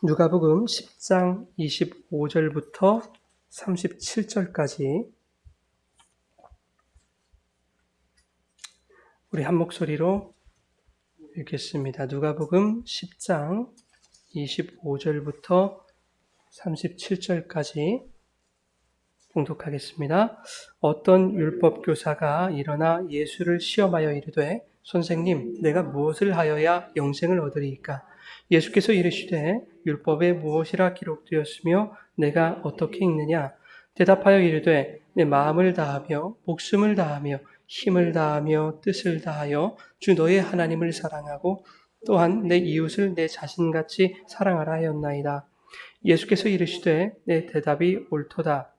누가복음 10장 25절부터 37절까지 우리 한 목소리로 읽겠습니다. 누가복음 10장 25절부터 37절까지 봉독하겠습니다. 어떤 율법교사가 일어나 예수를 시험하여 이르되 선생님, 내가 무엇을 하여야 영생을 얻으리이까? 예수께서 이르시되 율법에 무엇이라 기록되었으며 내가 어떻게 읽느냐? 대답하여 이르되 내 마음을 다하며 목숨을 다하며 힘을 다하며 뜻을 다하여 주 너의 하나님을 사랑하고 또한 내 이웃을 내 자신같이 사랑하라 하였나이다. 예수께서 이르시되 내 대답이 옳도다.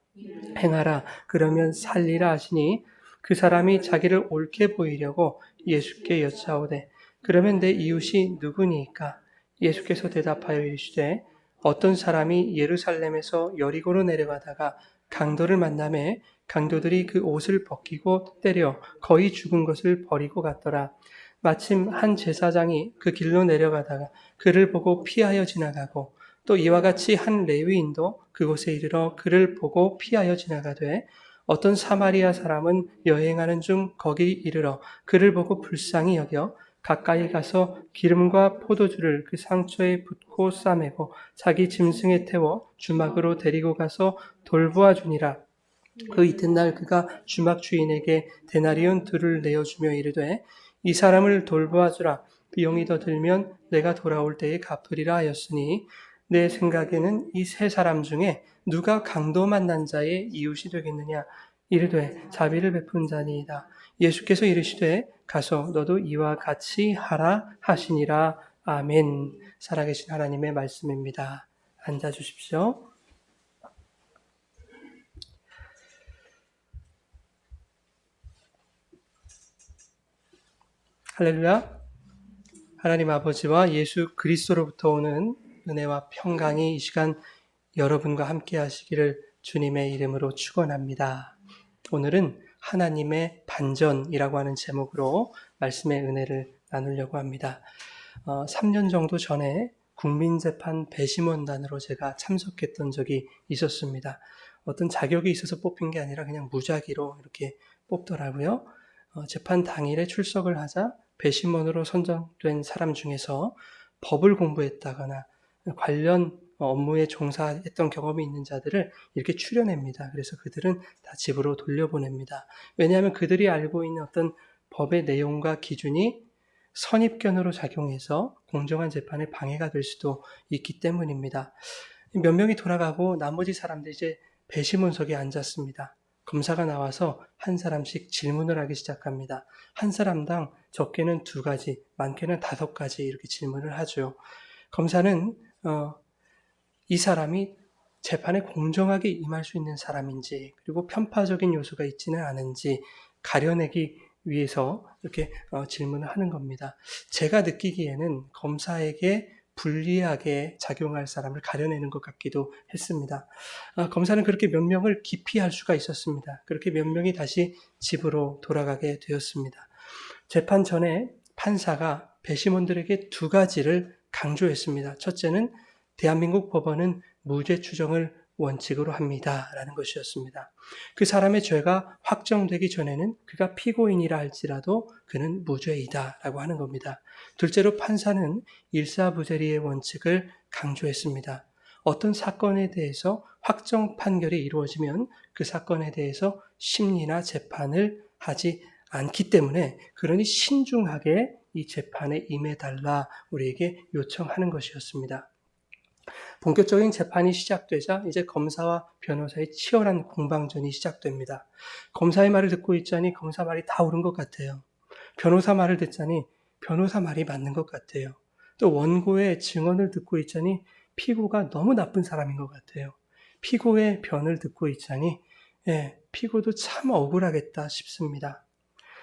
행하라 그러면 살리라 하시니 그 사람이 자기를 옳게 보이려고 예수께 여짜오되 그러면 내 이웃이 누구니이까? 예수께서 대답하여 이르시되 어떤 사람이 예루살렘에서 여리고로 내려가다가 강도를 만나매 강도들이 그 옷을 벗기고 때려 거의 죽은 것을 버리고 갔더라. 마침 한 제사장이 그 길로 내려가다가 그를 보고 피하여 지나가고 또 이와 같이 한 레위인도 그곳에 이르러 그를 보고 피하여 지나가되 어떤 사마리아 사람은 여행하는 중 거기 이르러 그를 보고 불쌍히 여겨 가까이 가서 기름과 포도주를 그 상처에 붓고 싸매고 자기 짐승에 태워 주막으로 데리고 가서 돌보아 주니라. 그 이튿날 그가 주막 주인에게 데나리온 둘을 내어주며 이르되 이 사람을 돌보아 주라. 비용이 더 들면 내가 돌아올 때에 갚으리라 하였으니 내 생각에는 이 세 사람 중에 누가 강도 만난 자의 이웃이 되겠느냐? 이르되 자비를 베푼 자니이다. 예수께서 이르시되 가서 너도 이와 같이 하라 하시니라. 아멘. 살아계신 하나님의 말씀입니다. 앉아 주십시오. 할렐루야. 하나님 아버지와 예수 그리스도로부터 오는 은혜와 평강이 이 시간 여러분과 함께 하시기를 주님의 이름으로 축원합니다. 오늘은 하나님의 반전이라고 하는 제목으로 말씀의 은혜를 나누려고 합니다. 3년 정도 전에 국민재판 배심원단으로 제가 참석했던 적이 있었습니다. 어떤 자격이 있어서 뽑힌 게 아니라 그냥 무작위로 이렇게 뽑더라고요. 재판 당일에 출석을 하자 배심원으로 선정된 사람 중에서 법을 공부했다거나 관련 업무에 종사했던 경험이 있는 자들을 이렇게 추려냅니다. 그래서 그들은 다 집으로 돌려보냅니다. 왜냐하면 그들이 알고 있는 어떤 법의 내용과 기준이 선입견으로 작용해서 공정한 재판에 방해가 될 수도 있기 때문입니다. 몇 명이 돌아가고 나머지 사람들이 이제 배심원석에 앉았습니다. 검사가 나와서 한 사람씩 질문을 하기 시작합니다. 한 사람당 적게는 2가지, 많게는 5가지 이렇게 질문을 하죠. 검사는 이 사람이 재판에 공정하게 임할 수 있는 사람인지 그리고 편파적인 요소가 있지는 않은지 가려내기 위해서 이렇게 질문을 하는 겁니다. 제가 느끼기에는 검사에게 불리하게 작용할 사람을 가려내는 것 같기도 했습니다. 검사는 그렇게 몇 명을 기피할 수가 있었습니다. 그렇게 몇 명이 다시 집으로 돌아가게 되었습니다. 재판 전에 판사가 배심원들에게 2가지를 강조했습니다. 첫째는 대한민국 법원은 무죄 추정을 원칙으로 합니다. 라는 것이었습니다. 그 사람의 죄가 확정되기 전에는 그가 피고인이라 할지라도 그는 무죄이다 라고 하는 겁니다. 둘째로 판사는 일사부재리의 원칙을 강조했습니다. 어떤 사건에 대해서 확정 판결이 이루어지면 그 사건에 대해서 심리나 재판을 하지 않기 때문에 그러니 신중하게 이 재판에 임해달라 우리에게 요청하는 것이었습니다. 본격적인 재판이 시작되자 이제 검사와 변호사의 치열한 공방전이 시작됩니다. 검사의 말을 듣고 있자니 검사 말이 다 옳은 것 같아요. 변호사 말을 듣자니 변호사 말이 맞는 것 같아요. 또 원고의 증언을 듣고 있자니 피고가 너무 나쁜 사람인 것 같아요. 피고의 변을 듣고 있자니 피고도 참 억울하겠다 싶습니다.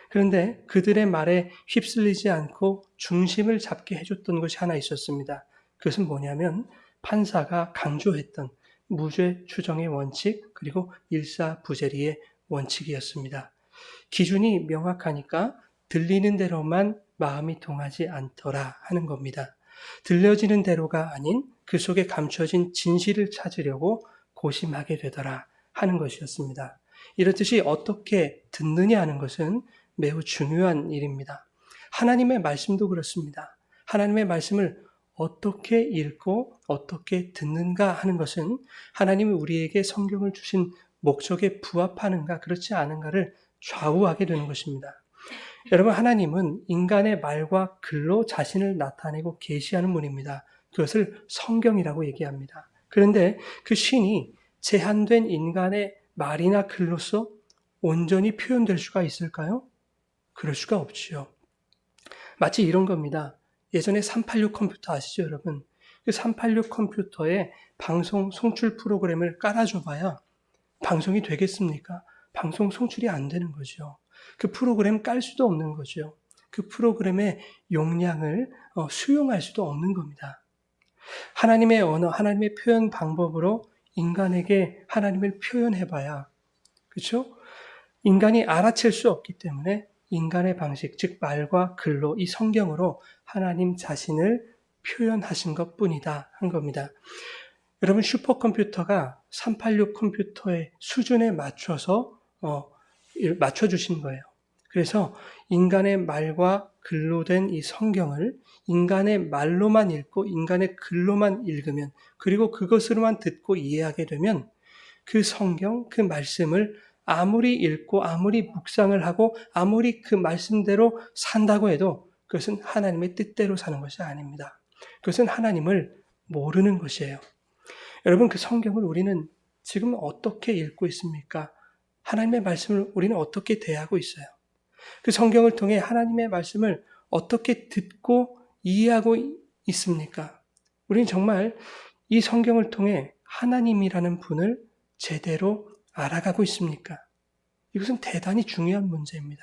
그런데 그들의 말에 휩쓸리지 않고 중심을 잡게 해줬던 것이 하나 있었습니다. 그것은 뭐냐면 판사가 강조했던 무죄 추정의 원칙 그리고 일사부재리의 원칙이었습니다. 기준이 명확하니까 들리는 대로만 마음이 통하지 않더라 하는 겁니다. 들려지는 대로가 아닌 그 속에 감춰진 진실을 찾으려고 고심하게 되더라 하는 것이었습니다. 이렇듯이 어떻게 듣느냐 하는 것은 매우 중요한 일입니다. 하나님의 말씀도 그렇습니다. 하나님의 말씀을 어떻게 읽고 어떻게 듣는가 하는 것은 하나님이 우리에게 성경을 주신 목적에 부합하는가 그렇지 않은가를 좌우하게 되는 것입니다. 여러분, 하나님은 인간의 말과 글로 자신을 나타내고 계시하는 분입니다. 그것을 성경이라고 얘기합니다. 그런데 그 신이 제한된 인간의 말이나 글로서 온전히 표현될 수가 있을까요? 그럴 수가 없지요. 마치 이런 겁니다. 예전에 386 컴퓨터 아시죠, 여러분? 그 386 컴퓨터에 방송 송출 프로그램을 깔아줘봐야 방송이 되겠습니까? 방송 송출이 안 되는 거죠. 그 프로그램 깔 수도 없는 거죠. 그 프로그램의 용량을 수용할 수도 없는 겁니다. 하나님의 언어, 하나님의 표현 방법으로 인간에게 하나님을 표현해봐야, 그렇죠? 인간이 알아챌 수 없기 때문에 인간의 방식, 즉 말과 글로 이 성경으로 하나님 자신을 표현하신 것뿐이다 한 겁니다. 여러분, 슈퍼컴퓨터가 386 컴퓨터의 수준에 맞춰서 맞춰주신 거예요. 그래서 인간의 말과 글로 된 이 성경을 인간의 말로만 읽고 인간의 글로만 읽으면, 그리고 그것으로만 듣고 이해하게 되면 그 성경, 그 말씀을 아무리 읽고 아무리 묵상을 하고 아무리 그 말씀대로 산다고 해도 그것은 하나님의 뜻대로 사는 것이 아닙니다. 그것은 하나님을 모르는 것이에요. 여러분, 그 성경을 우리는 지금 어떻게 읽고 있습니까? 하나님의 말씀을 우리는 어떻게 대하고 있어요? 그 성경을 통해 하나님의 말씀을 어떻게 듣고 이해하고 있습니까? 우리는 정말 이 성경을 통해 하나님이라는 분을 제대로 알아가고 있습니까? 이것은 대단히 중요한 문제입니다.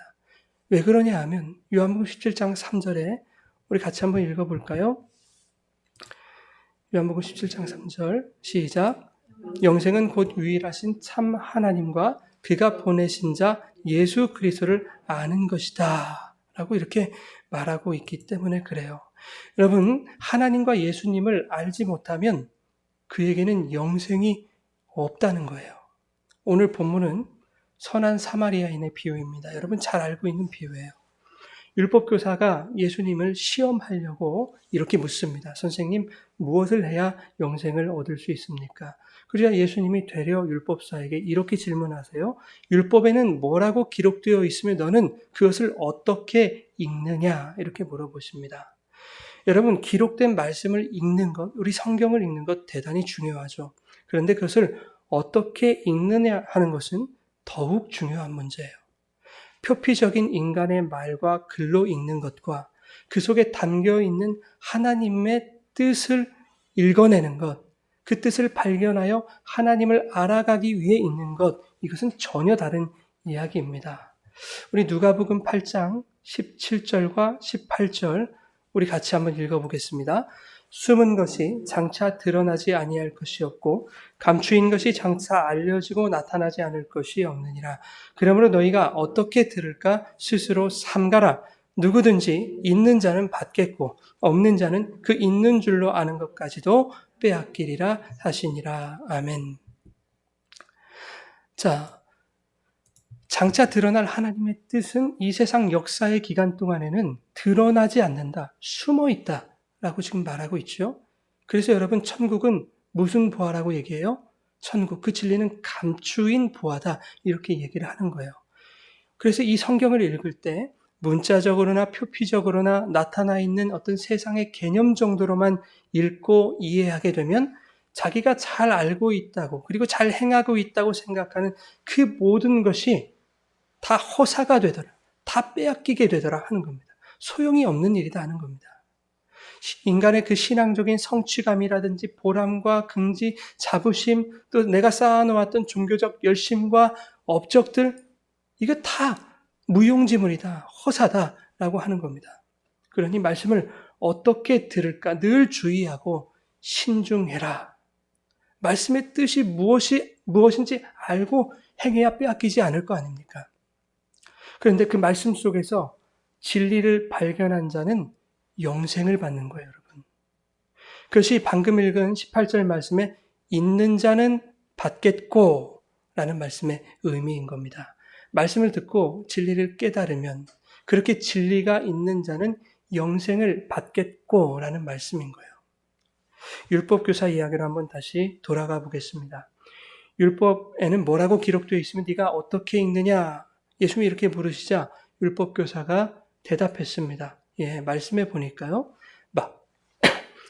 왜 그러냐 하면 요한복음 17장 3절에 우리 같이 한번 읽어볼까요? 요한복음 17장 3절 시작. 영생은 곧 유일하신 참 하나님과 그가 보내신 자 예수 그리스도를 아는 것이다 라고 이렇게 말하고 있기 때문에 그래요. 여러분, 하나님과 예수님을 알지 못하면 그에게는 영생이 없다는 거예요. 오늘 본문은 선한 사마리아인의 비유입니다. 여러분 잘 알고 있는 비유예요. 율법교사가 예수님을 시험하려고 이렇게 묻습니다. 선생님, 무엇을 해야 영생을 얻을 수 있습니까? 그러자 예수님이 되려 율법사에게 이렇게 질문하세요. 율법에는 뭐라고 기록되어 있으며 너는 그것을 어떻게 읽느냐? 이렇게 물어보십니다. 여러분, 기록된 말씀을 읽는 것, 우리 성경을 읽는 것 대단히 중요하죠. 그런데 그것을 어떻게 읽느냐 하는 것은 더욱 중요한 문제예요. 표피적인 인간의 말과 글로 읽는 것과 그 속에 담겨있는 하나님의 뜻을 읽어내는 것, 그 뜻을 발견하여 하나님을 알아가기 위해 읽는 것, 이것은 전혀 다른 이야기입니다. 우리 누가복음 8장 17절과 18절 우리 같이 한번 읽어보겠습니다. 숨은 것이 장차 드러나지 아니할 것이 없고 감추인 것이 장차 알려지고 나타나지 않을 것이 없느니라. 그러므로 너희가 어떻게 들을까 스스로 삼가라. 누구든지 있는 자는 받겠고 없는 자는 그 있는 줄로 아는 것까지도 빼앗기리라 하시니라. 아멘. 자, 장차 드러날 하나님의 뜻은 이 세상 역사의 기간 동안에는 드러나지 않는다. 숨어 있다. 라고 지금 말하고 있죠. 그래서 여러분, 천국은 무슨 보화라고 얘기해요? 천국, 그 진리는 감추인 보화다. 이렇게 얘기를 하는 거예요. 그래서 이 성경을 읽을 때 문자적으로나 표피적으로나 나타나 있는 어떤 세상의 개념 정도로만 읽고 이해하게 되면 자기가 잘 알고 있다고, 그리고 잘 행하고 있다고 생각하는 그 모든 것이 다 허사가 되더라. 다 빼앗기게 되더라 하는 겁니다. 소용이 없는 일이다 하는 겁니다. 인간의 그 신앙적인 성취감이라든지 보람과 긍지, 자부심, 또 내가 쌓아놓았던 종교적 열심과 업적들, 이거 다 무용지물이다, 허사다라고 하는 겁니다. 그러니 말씀을 어떻게 들을까 늘 주의하고 신중해라. 말씀의 뜻이 무엇인지 알고 행해야 빼앗기지 않을 거 아닙니까? 그런데 그 말씀 속에서 진리를 발견한 자는 영생을 받는 거예요, 여러분. 그것이 방금 읽은 18절 말씀에 있는 자는 받겠고 라는 말씀의 의미인 겁니다. 말씀을 듣고 진리를 깨달으면 그렇게 진리가 있는 자는 영생을 받겠고 라는 말씀인 거예요. 율법교사 이야기로 한번 다시 돌아가 보겠습니다. 율법에는 뭐라고 기록되어 있으면 네가 어떻게 읽느냐? 예수님이 이렇게 물으시자 율법교사가 대답했습니다. 말씀해 보니까요.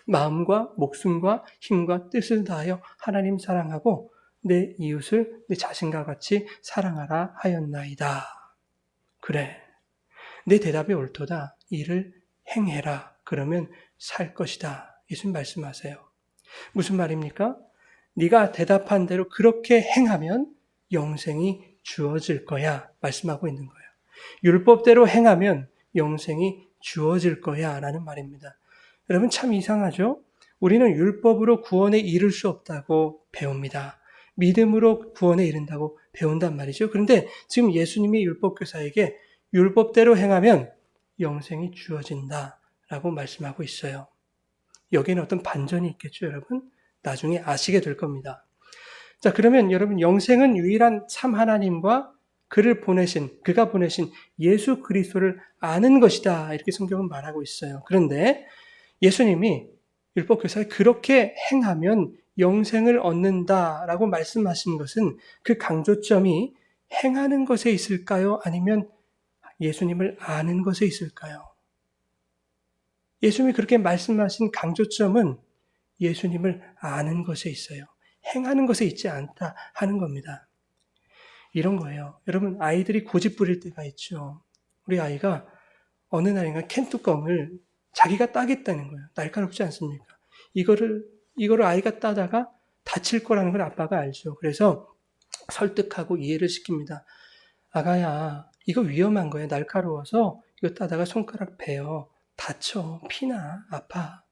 마음과 목숨과 힘과 뜻을 다하여 하나님 사랑하고 내 이웃을 내 자신과 같이 사랑하라 하였나이다. 그래, 내 대답이 옳도다. 이를 행해라. 그러면 살 것이다. 예수님 말씀하세요. 무슨 말입니까? 네가 대답한 대로 그렇게 행하면 영생이 주어질 거야. 말씀하고 있는 거예요. 율법대로 행하면 영생이 주어질 거야. 라는 말입니다. 여러분 참 이상하죠? 우리는 율법으로 구원에 이를 수 없다고 배웁니다. 믿음으로 구원에 이른다고 배운단 말이죠. 그런데 지금 예수님이 율법교사에게 율법대로 행하면 영생이 주어진다라고 말씀하고 있어요. 여기에는 어떤 반전이 있겠죠, 여러분? 나중에 아시게 될 겁니다. 자, 그러면 여러분 영생은 유일한 참 하나님과 그가 보내신 예수 그리스도를 아는 것이다. 이렇게 성경은 말하고 있어요. 그런데 예수님이 율법교사에 그렇게 행하면 영생을 얻는다라고 말씀하신 것은 그 강조점이 행하는 것에 있을까요? 아니면 예수님을 아는 것에 있을까요? 예수님이 그렇게 말씀하신 강조점은 예수님을 아는 것에 있어요. 행하는 것에 있지 않다 하는 겁니다. 이런 거예요. 여러분 아이들이 고집 부릴 때가 있죠. 우리 아이가 어느 날인가 캔뚜껑을 자기가 따겠다는 거예요. 날카롭지 않습니까? 이거를 아이가 따다가 다칠 거라는 걸 아빠가 알죠. 그래서 설득하고 이해를 시킵니다. 아가야, 이거 위험한 거야. 날카로워서 이거 따다가 손가락 베어. 다쳐. 피나. 아파.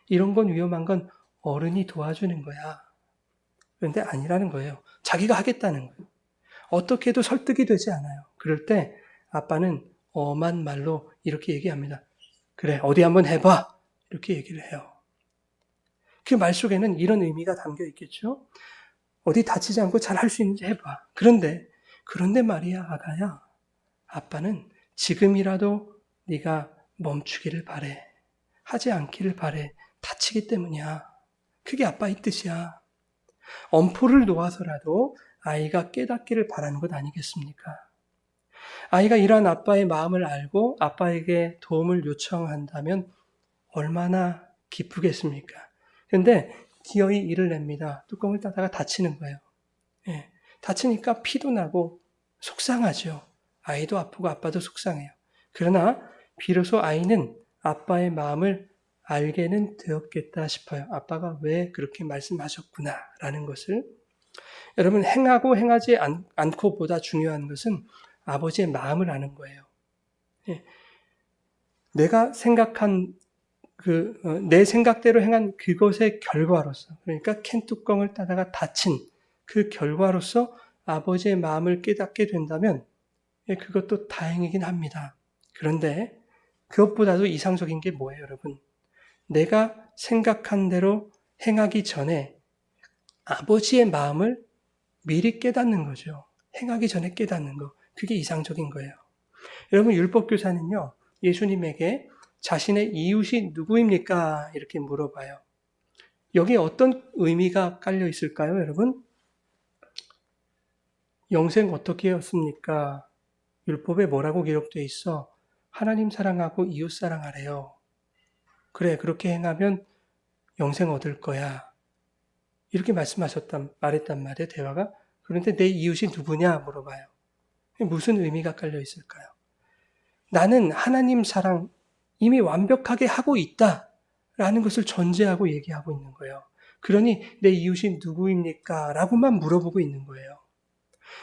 이런 건 위험한 건 어른이 도와주는 거야. 그런데 아니라는 거예요. 자기가 하겠다는 거예요. 어떻게 해도 설득이 되지 않아요. 그럴 때 아빠는 엄한 말로 이렇게 얘기합니다. 그래, 어디 한번 해봐. 이렇게 얘기를 해요. 그 말 속에는 이런 의미가 담겨 있겠죠. 어디 다치지 않고 잘 할 수 있는지 해봐. 그런데 말이야, 아가야. 아빠는 지금이라도 네가 멈추기를 바래. 하지 않기를 바래. 다치기 때문이야. 그게 아빠의 뜻이야. 엄포를 놓아서라도 아이가 깨닫기를 바라는 것 아니겠습니까? 아이가 이러한 아빠의 마음을 알고 아빠에게 도움을 요청한다면 얼마나 기쁘겠습니까? 그런데 기어이 이를 냅니다. 뚜껑을 따다가 다치는 거예요. 다치니까 피도 나고 속상하죠. 아이도 아프고 아빠도 속상해요. 그러나 비로소 아이는 아빠의 마음을 알게는 되었겠다 싶어요. 아빠가 왜 그렇게 말씀하셨구나 라는 것을. 여러분 행하고 행하지 않고 보다 중요한 것은 아버지의 마음을 아는 거예요. 내가 생각한 내 생각대로 행한 그것의 결과로서, 그러니까 캔뚜껑을 따다가 다친 그 결과로서 아버지의 마음을 깨닫게 된다면 그것도 다행이긴 합니다. 그런데 그것보다도 이상적인 게 뭐예요, 여러분? 내가 생각한 대로 행하기 전에 아버지의 마음을 미리 깨닫는 거죠. 행하기 전에 깨닫는 거. 그게 이상적인 거예요. 여러분 율법교사는요. 예수님에게 자신의 이웃이 누구입니까? 이렇게 물어봐요. 여기에 어떤 의미가 깔려 있을까요, 여러분? 영생 어떻게 했습니까? 율법에 뭐라고 기록되어 있어? 하나님 사랑하고 이웃 사랑하래요. 그래, 그렇게 행하면 영생 얻을 거야. 이렇게 말했단 말이에요, 대화가. 그런데 내 이웃이 누구냐 물어봐요. 무슨 의미가 깔려 있을까요? 나는 하나님 사랑 이미 완벽하게 하고 있다라는 것을 전제하고 얘기하고 있는 거예요. 그러니 내 이웃이 누구입니까? 라고만 물어보고 있는 거예요.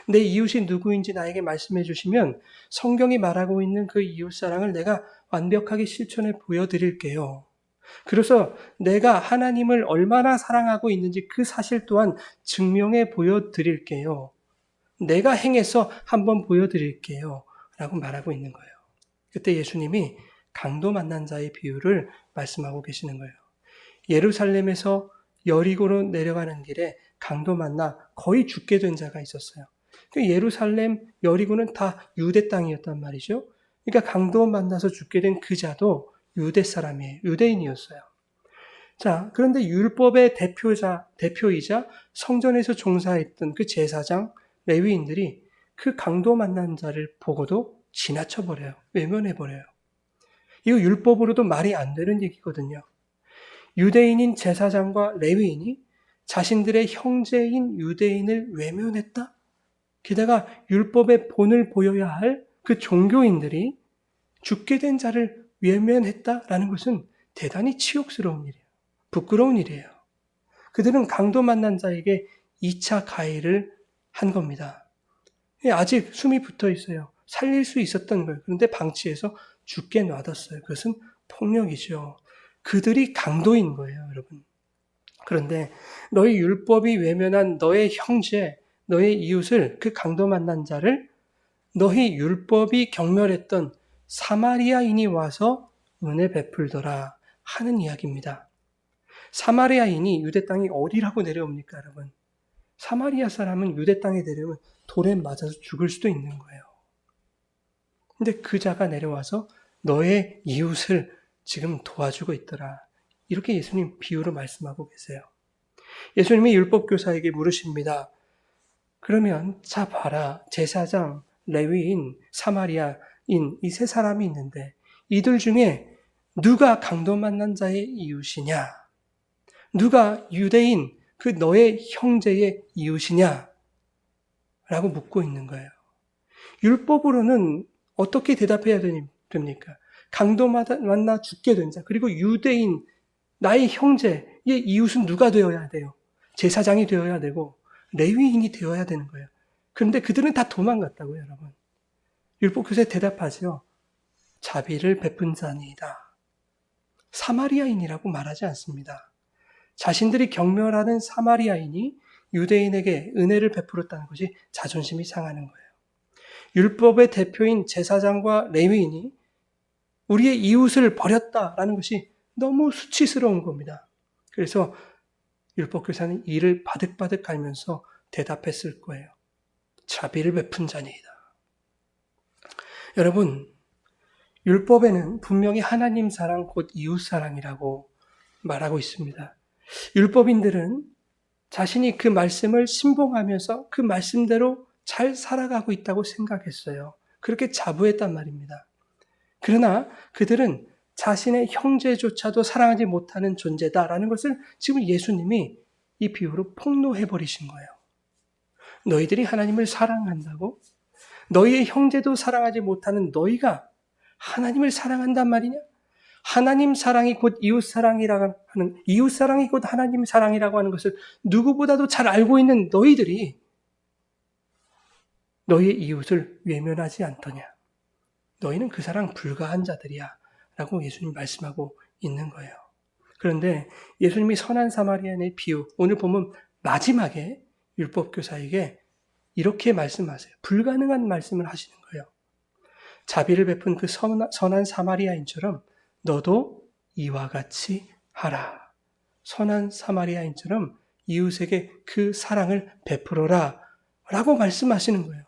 내 이웃이 누구인지 나에게 말씀해 주시면 성경이 말하고 있는 그 이웃 사랑을 내가 완벽하게 실천해 보여드릴게요. 그래서 내가 하나님을 얼마나 사랑하고 있는지 그 사실 또한 증명해 보여드릴게요. 내가 행해서 한번 보여드릴게요. 라고 말하고 있는 거예요. 그때 예수님이 강도 만난 자의 비유를 말씀하고 계시는 거예요. 예루살렘에서 여리고로 내려가는 길에 강도 만나 거의 죽게 된 자가 있었어요. 예루살렘, 여리고는 다 유대 땅이었단 말이죠. 그러니까 강도 만나서 죽게 된 그 자도 유대 사람이에요. 유대인이었어요. 자, 그런데 율법의 대표이자 성전에서 종사했던 그 제사장, 레위인들이 그 강도 만난 자를 보고도 지나쳐버려요. 외면해버려요. 이거 율법으로도 말이 안 되는 얘기거든요. 유대인인 제사장과 레위인이 자신들의 형제인 유대인을 외면했다? 게다가 율법의 본을 보여야 할 그 종교인들이 죽게 된 자를 외면했다라는 것은 대단히 치욕스러운 일이에요. 부끄러운 일이에요. 그들은 강도 만난 자에게 2차 가해를 한 겁니다. 아직 숨이 붙어 있어요. 살릴 수 있었던 거예요. 그런데 방치해서 죽게 놔뒀어요. 그것은 폭력이죠. 그들이 강도인 거예요, 여러분. 그런데 너희 율법이 외면한 너의 형제, 너의 이웃을, 그 강도 만난 자를 너희 율법이 경멸했던 사마리아인이 와서 은혜 베풀더라 하는 이야기입니다. 사마리아인이 유대 땅이 어디라고 내려옵니까, 여러분? 사마리아 사람은 유대 땅에 내려오면 돌에 맞아서 죽을 수도 있는 거예요. 근데 그 자가 내려와서 너의 이웃을 지금 도와주고 있더라. 이렇게 예수님 비유로 말씀하고 계세요. 예수님이 율법교사에게 물으십니다. 그러면 자 봐라. 제사장, 레위인, 사마리아인 이 세 사람이 있는데 이들 중에 누가 강도 만난 자의 이웃이냐? 누가 유대인, 그 너의 형제의 이웃이냐? 라고 묻고 있는 거예요. 율법으로는 어떻게 대답해야 됩니까? 강도 만나 죽게 된 자, 그리고 유대인, 나의 형제의 이웃은 누가 되어야 돼요? 제사장이 되어야 되고 레위인이 되어야 되는 거예요. 그런데 그들은 다 도망갔다고요, 여러분. 율법교사에 대답하죠. 자비를 베푼 자니이다. 사마리아인이라고 말하지 않습니다. 자신들이 경멸하는 사마리아인이 유대인에게 은혜를 베풀었다는 것이 자존심이 상하는 거예요. 율법의 대표인 제사장과 레위인이 우리의 이웃을 버렸다라는 것이 너무 수치스러운 겁니다. 그래서 율법교사는 이를 바득바득 갈면서 대답했을 거예요. 자비를 베푼 자니이다. 여러분, 율법에는 분명히 하나님 사랑 곧 이웃 사랑이라고 말하고 있습니다. 율법인들은 자신이 그 말씀을 신봉하면서 그 말씀대로 잘 살아가고 있다고 생각했어요. 그렇게 자부했단 말입니다. 그러나 그들은 자신의 형제조차도 사랑하지 못하는 존재다라는 것을 지금 예수님이 이 비유로 폭로해버리신 거예요. 너희들이 하나님을 사랑한다고? 너희의 형제도 사랑하지 못하는 너희가 하나님을 사랑한단 말이냐? 하나님 사랑이 곧 이웃 사랑이라고 하는, 이웃 사랑이 곧 하나님 사랑이라고 하는 것을 누구보다도 잘 알고 있는 너희들이 너희의 이웃을 외면하지 않더냐? 너희는 그 사랑 불가한 자들이야. 라고 예수님 말씀하고 있는 거예요. 그런데 예수님이 선한 사마리아인의 비유, 오늘 보면 마지막에 율법교사에게 이렇게 말씀하세요. 불가능한 말씀을 하시는 거예요. 자비를 베푼 그 선한 사마리아인처럼 너도 이와 같이 하라. 선한 사마리아인처럼 이웃에게 그 사랑을 베풀어라. 라고 말씀하시는 거예요.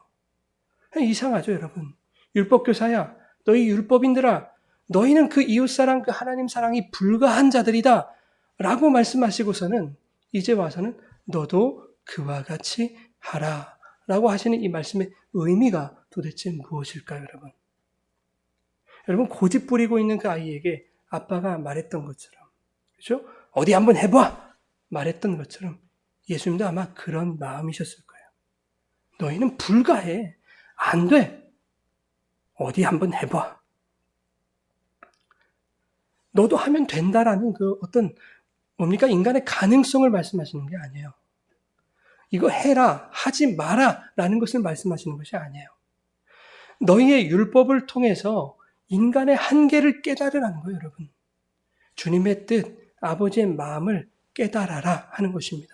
이상하죠, 여러분? 율법교사야, 너희 율법인들아, 너희는 그 이웃사랑, 그 하나님 사랑이 불가한 자들이다. 라고 말씀하시고서는 이제 와서는 너도 그와 같이 하라. 라고 하시는 이 말씀의 의미가 도대체 무엇일까요, 여러분? 여러분, 고집 부리고 있는 그 아이에게 아빠가 말했던 것처럼, 그렇죠? 어디 한번 해봐! 말했던 것처럼 예수님도 아마 그런 마음이셨을 거예요. 너희는 불가해. 안 돼. 어디 한번 해봐. 너도 하면 된다라는 그 어떤 뭡니까? 인간의 가능성을 말씀하시는 게 아니에요. 이거 해라, 하지 마라 라는 것을 말씀하시는 것이 아니에요. 너희의 율법을 통해서 인간의 한계를 깨달으라는 거예요, 여러분. 주님의 뜻, 아버지의 마음을 깨달아라 하는 것입니다.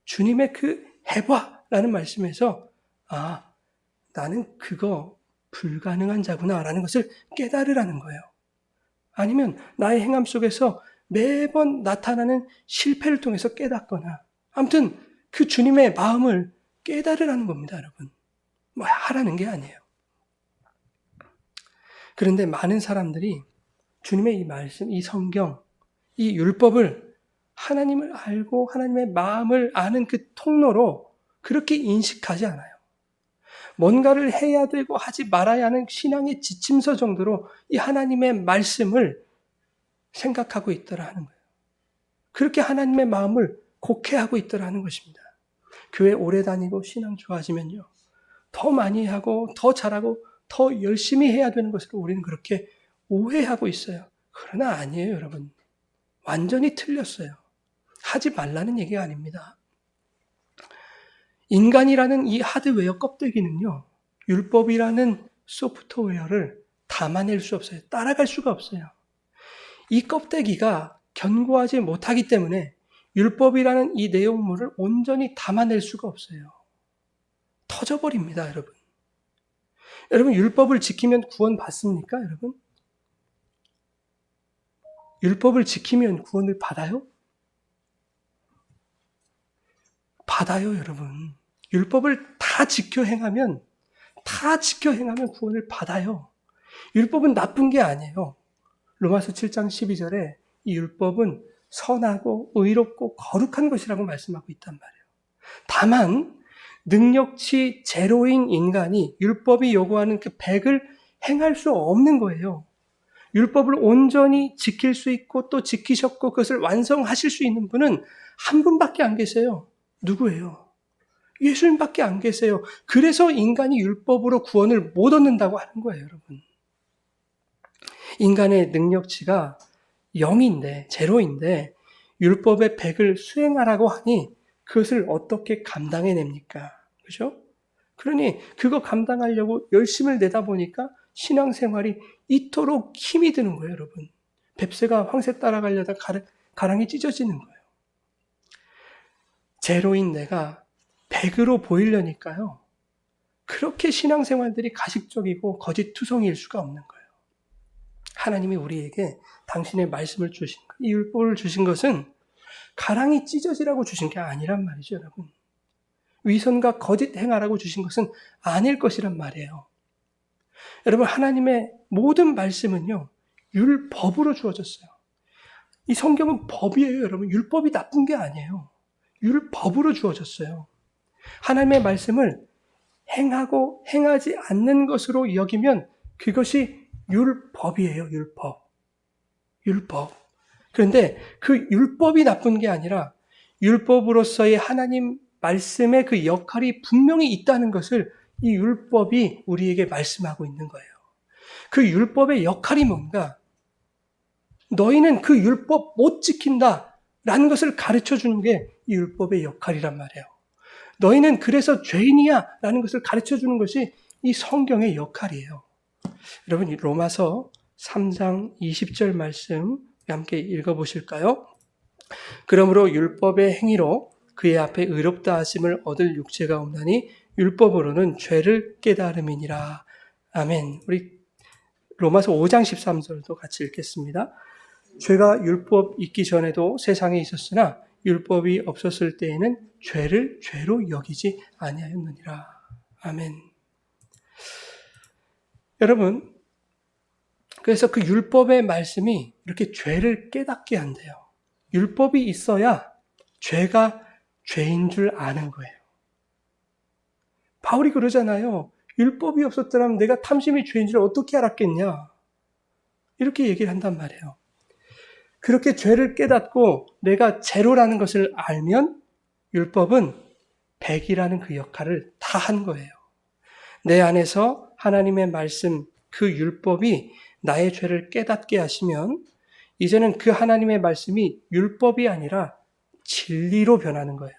주님의 그 해봐 라는 말씀에서 아, 나는 그거 불가능한 자구나 라는 것을 깨달으라는 거예요. 아니면 나의 행함 속에서 매번 나타나는 실패를 통해서 깨닫거나 아무튼 그 주님의 마음을 깨달으라는 겁니다, 여러분. 뭐 하라는 게 아니에요. 그런데 많은 사람들이 주님의 이 말씀, 이 성경, 이 율법을 하나님을 알고 하나님의 마음을 아는 그 통로로 그렇게 인식하지 않아요. 뭔가를 해야 되고 하지 말아야 하는 신앙의 지침서 정도로 이 하나님의 말씀을 생각하고 있더라 하는 거예요. 그렇게 하나님의 마음을 곡해하고 있더라 하는 것입니다. 교회 오래 다니고 신앙 좋아지면요, 더 많이 하고 더 잘하고 더 열심히 해야 되는 것으로 우리는 그렇게 오해하고 있어요. 그러나 아니에요, 여러분. 완전히 틀렸어요. 하지 말라는 얘기가 아닙니다. 인간이라는 이 하드웨어 껍데기는요, 율법이라는 소프트웨어를 담아낼 수 없어요. 따라갈 수가 없어요. 이 껍데기가 견고하지 못하기 때문에 율법이라는 이 내용물을 온전히 담아낼 수가 없어요. 터져버립니다, 여러분. 여러분, 율법을 지키면 구원 받습니까, 여러분? 율법을 지키면 구원을 받아요? 받아요, 여러분. 율법을 다 지켜 행하면 구원을 받아요. 율법은 나쁜 게 아니에요. 로마서 7장 12절에 이 율법은 선하고 의롭고 거룩한 것이라고 말씀하고 있단 말이에요. 다만 능력치 제로인 인간이 율법이 요구하는 그 100을 행할 수 없는 거예요. 율법을 온전히 지킬 수 있고 또 지키셨고 그것을 완성하실 수 있는 분은 한 분밖에 안 계세요. 누구예요? 예수님밖에 안 계세요. 그래서 인간이 율법으로 구원을 못 얻는다고 하는 거예요, 여러분. 인간의 능력치가 0인데, 제로인데 율법의 100을 수행하라고 하니 그것을 어떻게 감당해냅니까? 그죠? 그러니 그거 감당하려고 열심을 내다 보니까 신앙생활이 이토록 힘이 드는 거예요, 여러분. 뱁새가 황새 따라가려다 가랑이 찢어지는 거예요. 제로인 내가 100으로 보이려니까요, 그렇게 신앙생활들이 가식적이고 거짓투성이일 수가 없는 거예요. 하나님이 우리에게 당신의 말씀을 주신 것, 이 율법을 주신 것은 가랑이 찢어지라고 주신 게 아니란 말이죠, 여러분. 위선과 거짓 행하라고 주신 것은 아닐 것이란 말이에요. 여러분, 하나님의 모든 말씀은요, 율법으로 주어졌어요. 이 성경은 법이에요, 여러분. 율법이 나쁜 게 아니에요. 율법으로 주어졌어요. 하나님의 말씀을 행하고 행하지 않는 것으로 여기면 그것이 율법이에요, 율법. 율법. 그런데 그 율법이 나쁜 게 아니라 율법으로서의 하나님 말씀의 그 역할이 분명히 있다는 것을 이 율법이 우리에게 말씀하고 있는 거예요. 그 율법의 역할이 뭔가? 너희는 그 율법 못 지킨다 라는 것을 가르쳐 주는 게 이 율법의 역할이란 말이에요. 너희는 그래서 죄인이야 라는 것을 가르쳐 주는 것이 이 성경의 역할이에요. 여러분, 로마서 3장 20절 말씀 함께 읽어보실까요? 그러므로 율법의 행위로 그의 앞에 의롭다 하심을 얻을 육체가 없나니 율법으로는 죄를 깨달음이니라. 아멘. 우리 로마서 5장 13절도 같이 읽겠습니다. 죄가 율법 있기 전에도 세상에 있었으나 율법이 없었을 때에는 죄를 죄로 여기지 아니하였느니라. 아멘. 여러분, 그래서 그 율법의 말씀이 이렇게 죄를 깨닫게 한대요. 율법이 있어야 죄가 죄인 줄 아는 거예요. 바울이 그러잖아요. 율법이 없었더라면 내가 탐심이 죄인 줄 어떻게 알았겠냐. 이렇게 얘기를 한단 말이에요. 그렇게 죄를 깨닫고 내가 제로라는 것을 알면 율법은 100이라는 그 역할을 다 한 거예요. 내 안에서 하나님의 말씀, 그 율법이 나의 죄를 깨닫게 하시면 이제는 그 하나님의 말씀이 율법이 아니라 진리로 변하는 거예요.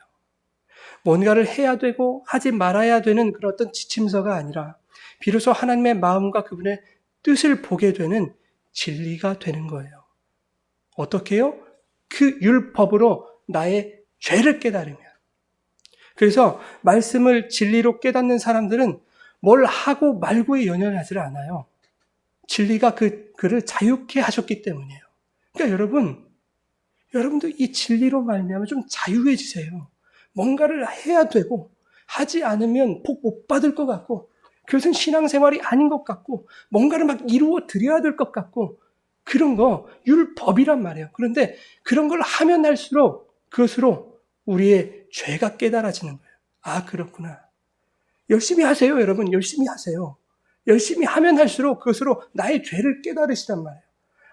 뭔가를 해야 되고 하지 말아야 되는 그런 어떤 지침서가 아니라 비로소 하나님의 마음과 그분의 뜻을 보게 되는 진리가 되는 거예요. 어떻게 해요? 그 율법으로 나의 죄를 깨달으면. 그래서 말씀을 진리로 깨닫는 사람들은 뭘 하고 말고에 연연하지 않아요. 진리가 그를 자유케 하셨기 때문이에요. 그러니까 여러분, 여러분도 이 진리로 말미암아 좀 자유해지세요. 뭔가를 해야 되고 하지 않으면 복 못 받을 것 같고 그것은 신앙생활이 아닌 것 같고 뭔가를 막 이루어 드려야 될 것 같고 그런 거 율법이란 말이에요. 그런데 그런 걸 하면 할수록 그것으로 우리의 죄가 깨달아지는 거예요. 아, 그렇구나. 열심히 하세요, 여러분. 열심히 하세요. 열심히 하면 할수록 그것으로 나의 죄를 깨달으시단 말이에요.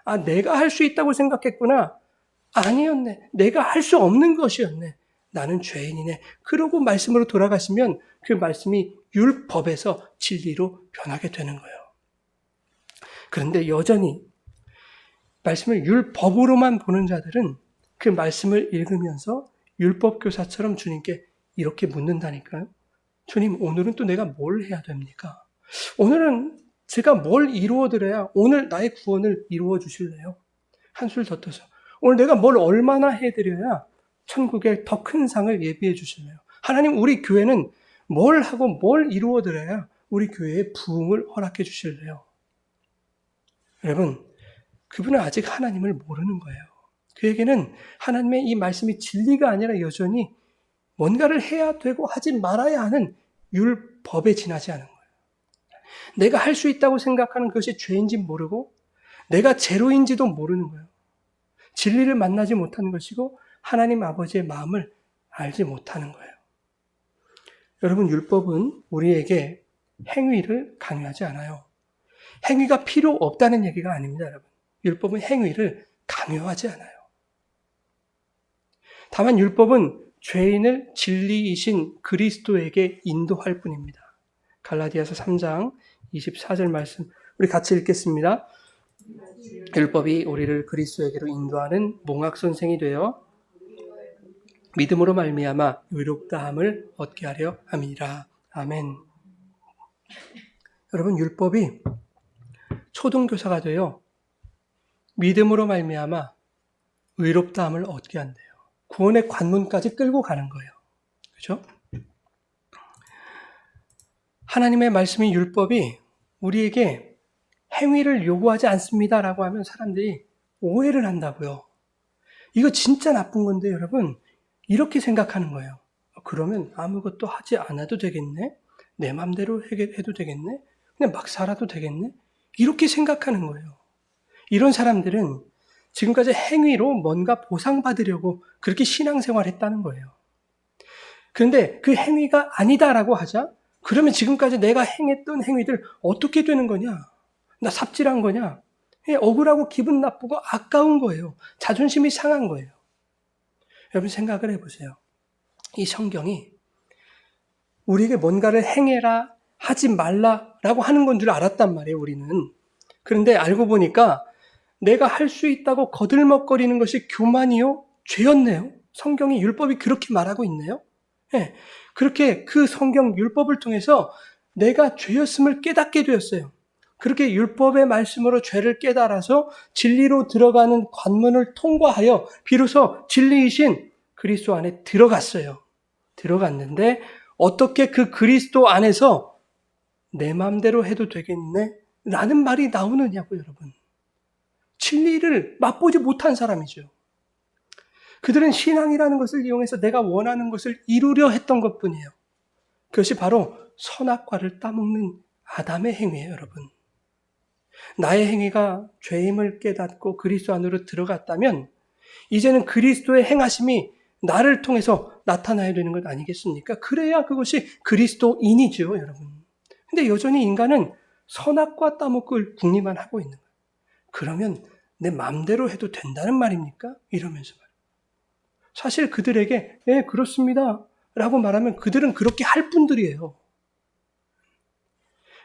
아, 내가 할 수 있다고 생각했구나. 아니었네. 내가 할 수 없는 것이었네. 나는 죄인이네. 그러고 말씀으로 돌아가시면 그 말씀이 율법에서 진리로 변하게 되는 거예요. 그런데 여전히 말씀을 율법으로만 보는 자들은 그 말씀을 읽으면서 율법교사처럼 주님께 이렇게 묻는다니까요. 주님, 오늘은 또 내가 뭘 해야 됩니까? 오늘은 제가 뭘 이루어드려야 오늘 나의 구원을 이루어 주실래요? 한술 더 떠서 오늘 내가 뭘 얼마나 해드려야 천국의 더 큰 상을 예비해 주실래요? 하나님, 우리 교회는 뭘 하고 뭘 이루어드려야 우리 교회의 부흥을 허락해 주실래요? 여러분, 그분은 아직 하나님을 모르는 거예요. 그에게는 하나님의 이 말씀이 진리가 아니라 여전히 뭔가를 해야 되고 하지 말아야 하는 율법에 지나지 않은 거예요. 내가 할 수 있다고 생각하는 것이 죄인지 모르고 내가 제로인지도 모르는 거예요. 진리를 만나지 못하는 것이고 하나님 아버지의 마음을 알지 못하는 거예요. 여러분, 율법은 우리에게 행위를 강요하지 않아요. 행위가 필요 없다는 얘기가 아닙니다, 여러분. 율법은 행위를 강요하지 않아요. 다만 율법은 죄인을 진리이신 그리스도에게 인도할 뿐입니다. 갈라디아서 3장 24절 말씀 우리 같이 읽겠습니다. 율법이 우리를 그리스도에게로 인도하는 몽학 선생이 되어 믿음으로 말미암아 의롭다함을 얻게 하려 함이라. 아멘. 여러분, 율법이 초등교사가 되어 믿음으로 말미암아 의롭다함을 얻게 한대요. 구원의 관문까지 끌고 가는 거예요. 그렇죠? 하나님의 말씀인 율법이 우리에게 행위를 요구하지 않습니다라고 하면 사람들이 오해를 한다고요. 이거 진짜 나쁜 건데 여러분, 이렇게 생각하는 거예요. 그러면 아무것도 하지 않아도 되겠네? 내 맘대로 해도 되겠네? 그냥 막 살아도 되겠네? 이렇게 생각하는 거예요. 이런 사람들은 지금까지 행위로 뭔가 보상받으려고 그렇게 신앙생활했다는 거예요. 그런데 그 행위가 아니다라고 하자, 그러면 지금까지 내가 행했던 행위들 어떻게 되는 거냐? 나 삽질한 거냐? 억울하고 기분 나쁘고 아까운 거예요. 자존심이 상한 거예요. 여러분, 생각을 해보세요. 이 성경이 우리에게 뭔가를 행해라, 하지 말라라고 하는 건 줄 알았단 말이에요, 우리는. 그런데 알고 보니까 내가 할 수 있다고 거들먹거리는 것이 교만이요? 죄였네요. 성경이 율법이 그렇게 말하고 있네요. 네, 그렇게 그 성경 율법을 통해서 내가 죄였음을 깨닫게 되었어요. 그렇게 율법의 말씀으로 죄를 깨달아서 진리로 들어가는 관문을 통과하여 비로소 진리이신 그리스도 안에 들어갔어요. 들어갔는데 어떻게 그 그리스도 안에서 내 마음대로 해도 되겠네? 라는 말이 나오느냐고, 여러분. 진리를 맛보지 못한 사람이죠. 그들은 신앙이라는 것을 이용해서 내가 원하는 것을 이루려 했던 것뿐이에요. 그것이 바로 선악과를 따먹는 아담의 행위예요, 여러분. 나의 행위가 죄임을 깨닫고 그리스도 안으로 들어갔다면 이제는 그리스도의 행하심이 나를 통해서 나타나야 되는 것 아니겠습니까? 그래야 그것이 그리스도인이죠, 여러분. 근데 여전히 인간은 선악과 따먹을 궁리만 하고 있는 거예요. 그러면 내 마음대로 해도 된다는 말입니까? 이러면서 말이에요. 사실 그들에게 네, 그렇습니다 라고 말하면 그들은 그렇게 할 분들이에요.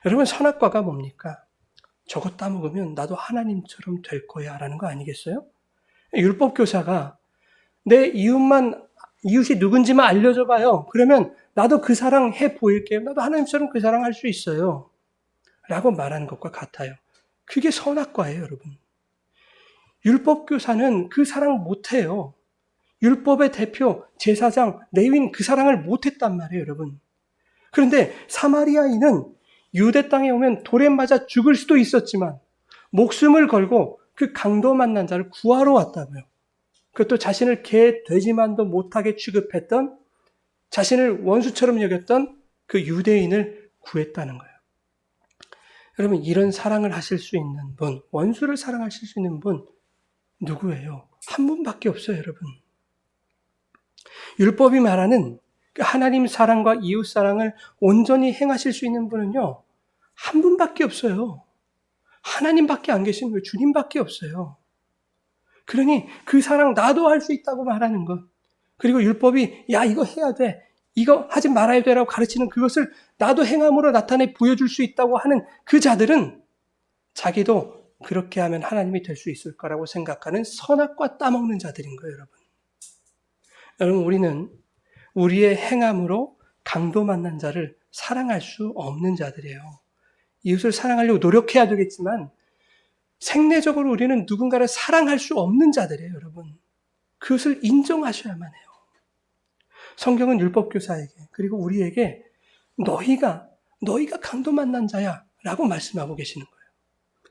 여러분, 선악과가 뭡니까? 저거 따먹으면 나도 하나님처럼 될 거야 라는 거 아니겠어요? 율법교사가 내 이웃이 누군지만 알려줘 봐요. 그러면 나도 그 사랑 해 보일게요. 나도 하나님처럼 그 사랑 할 수 있어요. 라고 말하는 것과 같아요. 그게 선악과예요, 여러분. 율법교사는 그 사랑 못해요. 율법의 대표, 제사장, 레위인 그 사랑을 못했단 말이에요, 여러분. 그런데 사마리아인은 유대 땅에 오면 돌에 맞아 죽을 수도 있었지만 목숨을 걸고 그 강도 만난 자를 구하러 왔다고요. 그것도 자신을 개, 돼지만도 못하게 취급했던, 자신을 원수처럼 여겼던 그 유대인을 구했다는 거예요. 여러분, 이런 사랑을 하실 수 있는 분, 원수를 사랑하실 수 있는 분 누구예요? 한 분밖에 없어요, 여러분. 율법이 말하는 하나님 사랑과 이웃 사랑을 온전히 행하실 수 있는 분은요, 한 분밖에 없어요. 하나님밖에 안 계시는 거예요. 주님밖에 없어요. 그러니 그 사랑 나도 할 수 있다고 말하는 것, 그리고 율법이 야 이거 해야 돼, 이거 하지 말아야 돼라고 가르치는 그것을 나도 행함으로 나타내 보여줄 수 있다고 하는 그 자들은 자기도 그렇게 하면 하나님이 될 수 있을 거라고 생각하는 선악과 따먹는 자들인 거예요, 여러분. 여러분, 우리는 우리의 행함으로 강도 만난 자를 사랑할 수 없는 자들이에요. 이웃을 사랑하려고 노력해야 되겠지만 생내적으로 우리는 누군가를 사랑할 수 없는 자들이에요, 여러분. 그것을 인정하셔야만 해요. 성경은 율법교사에게, 그리고 우리에게 너희가 강도 만난 자야 라고 말씀하고 계시는 거예요.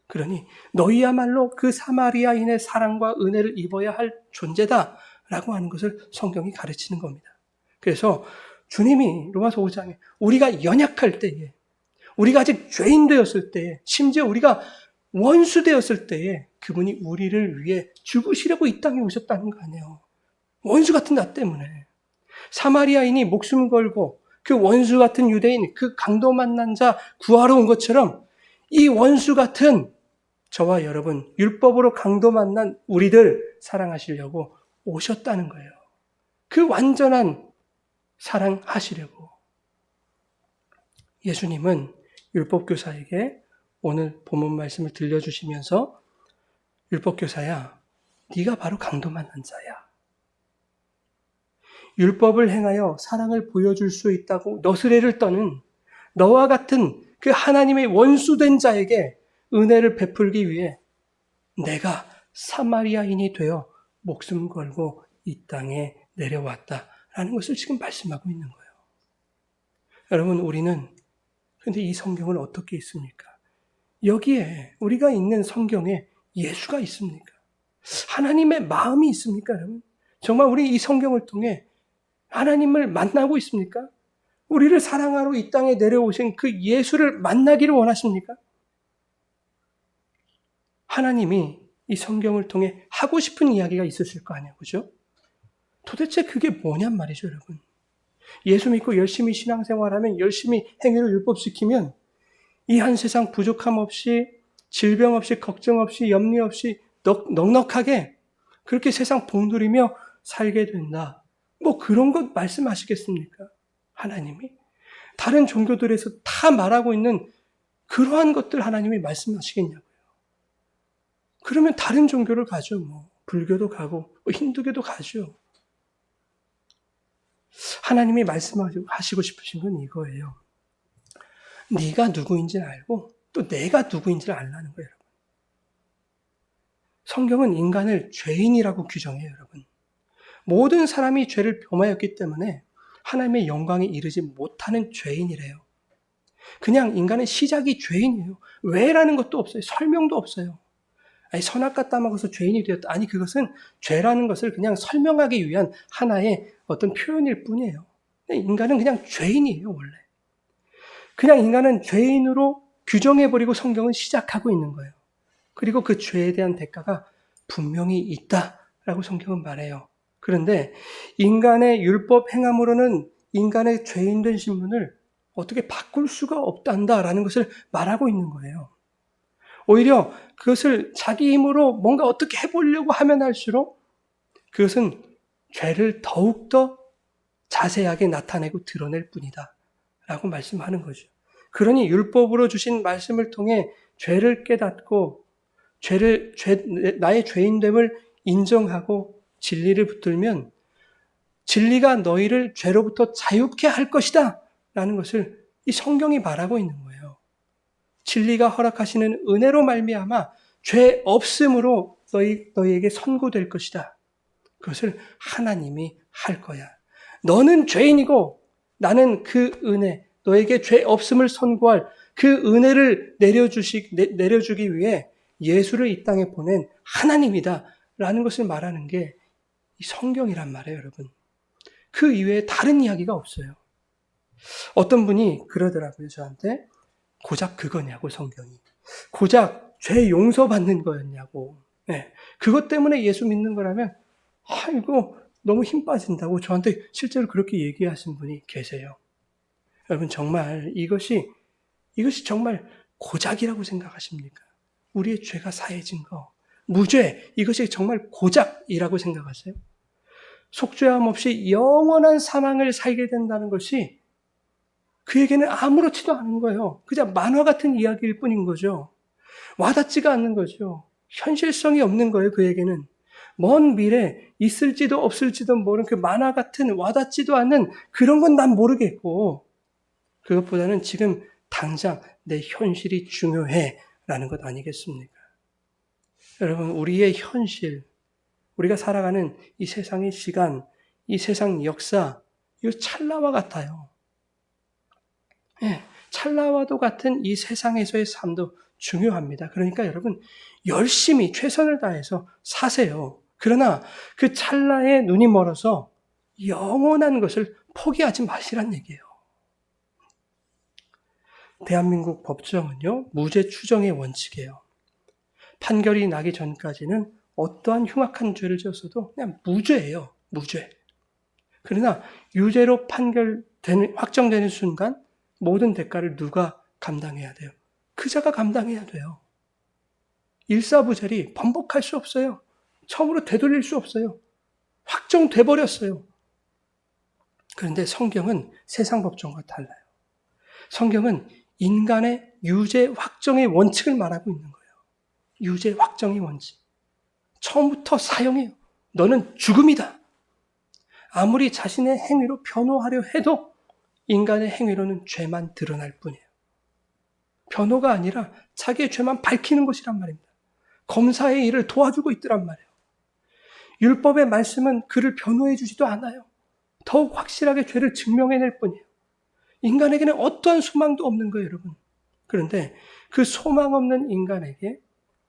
그러니 너희야말로 그 사마리아인의 사랑과 은혜를 입어야 할 존재다 라고 하는 것을 성경이 가르치는 겁니다. 그래서 주님이 로마서 5장에 우리가 연약할 때에, 우리가 아직 죄인 되었을 때에, 심지어 우리가 원수 되었을 때에 그분이 우리를 위해 죽으시려고 이 땅에 오셨다는 거 아니에요. 원수 같은 나 때문에. 사마리아인이 목숨 걸고 그 원수 같은 유대인, 그 강도 만난 자 구하러 온 것처럼 이 원수 같은 저와 여러분, 율법으로 강도 만난 우리들 사랑하시려고 오셨다는 거예요. 그 완전한 사랑하시려고. 예수님은 율법교사에게 오늘 본문 말씀을 들려주시면서 율법교사야, 네가 바로 강도 만난 자야. 율법을 행하여 사랑을 보여줄 수 있다고 너스레를 떠는 너와 같은 그 하나님의 원수된 자에게 은혜를 베풀기 위해 내가 사마리아인이 되어 목숨 걸고 이 땅에 내려왔다라는 것을 지금 말씀하고 있는 거예요. 여러분, 우리는 근데 이 성경을 어떻게 읽습니까? 여기에 우리가 읽는 성경에 예수가 있습니까? 하나님의 마음이 있습니까, 여러분? 정말 우리 이 성경을 통해 하나님을 만나고 있습니까? 우리를 사랑하러 이 땅에 내려오신 그 예수를 만나기를 원하십니까? 하나님이 이 성경을 통해 하고 싶은 이야기가 있으실 거 아니에요, 그죠? 도대체 그게 뭐냔 말이죠, 여러분. 예수 믿고 열심히 신앙생활하면, 열심히 행위를 율법시키면 이 한 세상 부족함 없이, 질병 없이, 걱정 없이, 염려 없이 넉넉하게 그렇게 세상 복누리며 살게 된다. 뭐 그런 것 말씀하시겠습니까? 하나님이? 다른 종교들에서 다 말하고 있는 그러한 것들 하나님이 말씀하시겠냐고요. 그러면 다른 종교를 가죠. 뭐 불교도 가고 힌두교도 가죠. 하나님이 말씀하시고 싶으신 건 이거예요. 네가 누구인지를 알고 또 내가 누구인지를 알라는 거예요, 여러분. 성경은 인간을 죄인이라고 규정해요, 여러분. 모든 사람이 죄를 범하였기 때문에 하나님의 영광에 이르지 못하는 죄인이래요. 그냥 인간의 시작이 죄인이에요. 왜라는 것도 없어요. 설명도 없어요. 아니, 선악과 따먹어서 죄인이 되었다. 아니, 그것은 죄라는 것을 그냥 설명하기 위한 하나의 어떤 표현일 뿐이에요. 인간은 그냥 죄인이에요, 원래. 그냥 인간은 죄인으로 규정해버리고 성경은 시작하고 있는 거예요. 그리고 그 죄에 대한 대가가 분명히 있다라고 성경은 말해요. 그런데 인간의 율법 행함으로는 인간의 죄인된 신분을 어떻게 바꿀 수가 없단다라는 것을 말하고 있는 거예요. 오히려 그것을 자기 힘으로 뭔가 어떻게 해보려고 하면 할수록 그것은 죄를 더욱더 자세하게 나타내고 드러낼 뿐이다 라고 말씀하는 거죠. 그러니 율법으로 주신 말씀을 통해 죄를 깨닫고 나의 죄인됨을 인정하고 진리를 붙들면 진리가 너희를 죄로부터 자유케 할 것이다 라는 것을 이 성경이 말하고 있는 거예요. 진리가 허락하시는 은혜로 말미암아 죄 없음으로 너희에게 선고될 것이다. 그것을 하나님이 할 거야. 너는 죄인이고 나는 그 은혜, 너에게 죄 없음을 선고할 그 은혜를 내려주기 위해 예수를 이 땅에 보낸 하나님이다 라는 것을 말하는 게 이 성경이란 말이에요, 여러분. 그 이외에 다른 이야기가 없어요. 어떤 분이 그러더라고요, 저한테. 고작 그거냐고, 성경이. 고작 죄 용서받는 거였냐고. 네. 그것 때문에 예수 믿는 거라면, 이거 너무 힘 빠진다고 저한테 실제로 그렇게 얘기하신 분이 계세요. 여러분, 정말 이것이 정말 고작이라고 생각하십니까? 우리의 죄가 사해진 거, 무죄, 이것이 정말 고작이라고 생각하세요? 속죄함 없이 영원한 사망을 살게 된다는 것이 그에게는 아무렇지도 않은 거예요. 그냥 만화 같은 이야기일 뿐인 거죠. 와닿지가 않는 거죠. 현실성이 없는 거예요, 그에게는. 먼 미래 있을지도 없을지도 모르는 그 만화 같은 와닿지도 않는 그런 건 난 모르겠고, 그것보다는 지금 당장 내 현실이 중요해 라는 것 아니겠습니까? 여러분, 우리의 현실, 우리가 살아가는 이 세상의 시간, 이 세상 역사, 이거 찰나와 같아요. 예, 찰나와도 같은 이 세상에서의 삶도 중요합니다. 그러니까 여러분, 열심히 최선을 다해서 사세요. 그러나 그 찰나에 눈이 멀어서 영원한 것을 포기하지 마시란 얘기예요. 대한민국 법정은요, 무죄 추정의 원칙이에요. 판결이 나기 전까지는 어떠한 흉악한 죄를 지었어도 그냥 무죄예요. 무죄. 그러나 유죄로 확정되는 순간 모든 대가를 누가 감당해야 돼요? 그 자가 감당해야 돼요. 일사부절이 번복할 수 없어요. 처음으로 되돌릴 수 없어요. 확정돼 버렸어요. 그런데 성경은 세상 법정과 달라요. 성경은 인간의 유죄 확정의 원칙을 말하고 있는 거예요. 유죄 확정의 원칙. 처음부터 사형이에요. 너는 죽음이다. 아무리 자신의 행위로 변호하려 해도 인간의 행위로는 죄만 드러날 뿐이에요. 변호가 아니라 자기의 죄만 밝히는 것이란 말입니다. 검사의 일을 도와주고 있더란 말이에요. 율법의 말씀은 그를 변호해 주지도 않아요. 더욱 확실하게 죄를 증명해낼 뿐이에요. 인간에게는 어떠한 소망도 없는 거예요, 여러분. 그런데 그 소망 없는 인간에게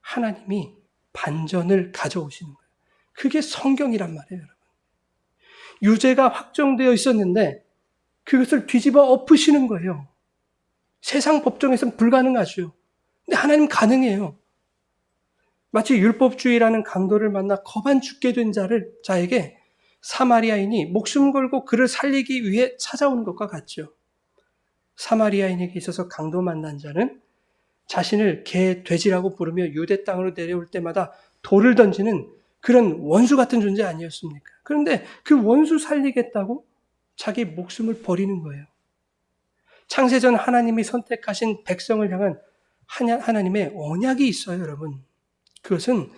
하나님이 반전을 가져오시는 거예요. 그게 성경이란 말이에요, 여러분. 유죄가 확정되어 있었는데 그것을 뒤집어 엎으시는 거예요. 세상 법정에서는 불가능하죠. 근데 하나님 가능해요. 마치 율법주의라는 강도를 만나 거반 죽게 된 자에게 사마리아인이 목숨 걸고 그를 살리기 위해 찾아오는 것과 같죠. 사마리아인에게 있어서 강도 만난 자는 자신을 개, 돼지라고 부르며 유대 땅으로 내려올 때마다 돌을 던지는 그런 원수 같은 존재 아니었습니까? 그런데 그 원수 살리겠다고 자기 목숨을 버리는 거예요. 창세전 하나님이 선택하신 백성을 향한 하나님의 언약이 있어요, 여러분. 그것은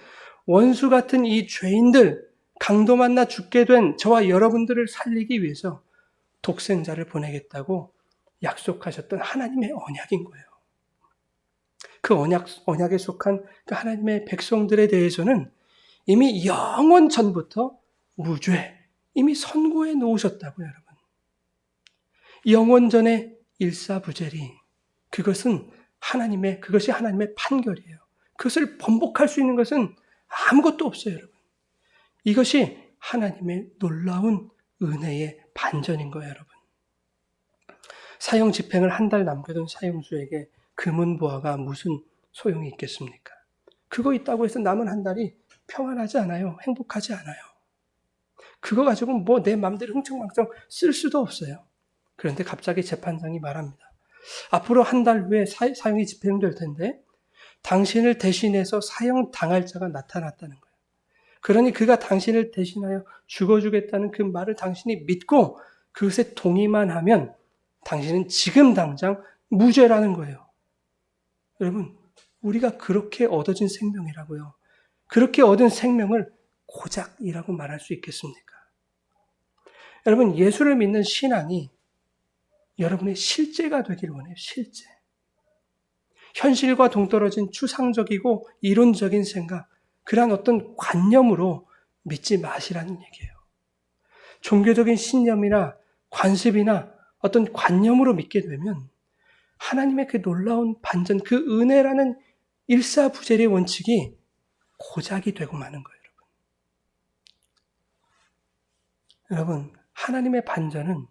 원수 같은 이 죄인들, 강도 만나 죽게 된 저와 여러분들을 살리기 위해서 독생자를 보내겠다고 약속하셨던 하나님의 언약인 거예요. 그 언약에 속한 그 하나님의 백성들에 대해서는 이미 영원 전부터 무죄, 이미 선고해 놓으셨다고요, 여러분. 영원 전의 일사부재리, 그것이 하나님의 판결이에요. 그것을 번복할 수 있는 것은 아무것도 없어요, 여러분. 이것이 하나님의 놀라운 은혜의 반전인 거예요, 여러분. 사형 집행을 한 달 남겨둔 사형수에게 금은보화가 무슨 소용이 있겠습니까? 그거 있다고 해서 남은 한 달이 평안하지 않아요. 행복하지 않아요. 그거 가지고 뭐 내 맘대로 흥청망청 쓸 수도 없어요. 그런데 갑자기 재판장이 말합니다. 앞으로 한 달 후에 사형이 집행될 텐데 당신을 대신해서 사형 당할 자가 나타났다는 거예요. 그러니 그가 당신을 대신하여 죽어주겠다는 그 말을 당신이 믿고 그것에 동의만 하면 당신은 지금 당장 무죄라는 거예요. 여러분, 우리가 그렇게 얻어진 생명이라고요. 그렇게 얻은 생명을 고작이라고 말할 수 있겠습니까? 여러분, 예수를 믿는 신앙이 여러분의 실제가 되길 원해요. 실제. 현실과 동떨어진 추상적이고 이론적인 생각, 그러한 어떤 관념으로 믿지 마시라는 얘기예요. 종교적인 신념이나 관습이나 어떤 관념으로 믿게 되면 하나님의 그 놀라운 반전, 그 은혜라는 일사부재의 원칙이 고작이 되고 마는 거예요, 여러분. 여러분, 하나님의 반전은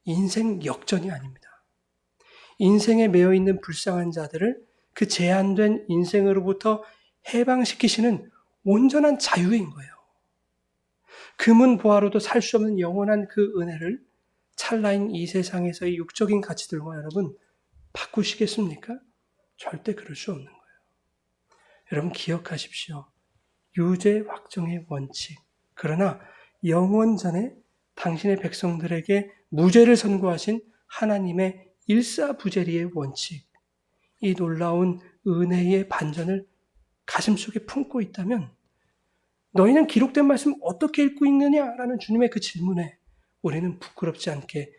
인생 역전이 아닙니다. 인생에 매여 있는 불쌍한 자들을 그 제한된 인생으로부터 해방시키시는 온전한 자유인 거예요. 금은 보화로도 살 수 없는 영원한 그 은혜를 찰나인 이 세상에서의 육적인 가치들과 여러분 바꾸시겠습니까? 절대 그럴 수 없는 거예요. 여러분 기억하십시오. 유죄 확정의 원칙. 그러나 영원전에 당신의 백성들에게 무죄를 선고하신 하나님의 일사부재리의 원칙. 이 놀라운 은혜의 반전을 가슴속에 품고 있다면 너희는 기록된 말씀 어떻게 읽고 있느냐라는 주님의 그 질문에 우리는 부끄럽지 않게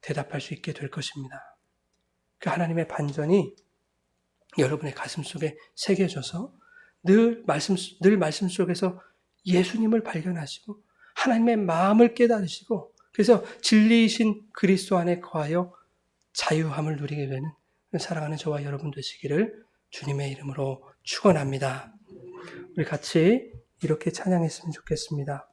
대답할 수 있게 될 것입니다. 그 하나님의 반전이 여러분의 가슴 속에 새겨져서 늘 말씀 속에서 예수님을 발견하시고 하나님의 마음을 깨달으시고 그래서 진리이신 그리스도 안에 거하여 자유함을 누리게 되는 사랑하는 저와 여러분 되시기를 주님의 이름으로 축원합니다. 우리 같이 이렇게 찬양했으면 좋겠습니다.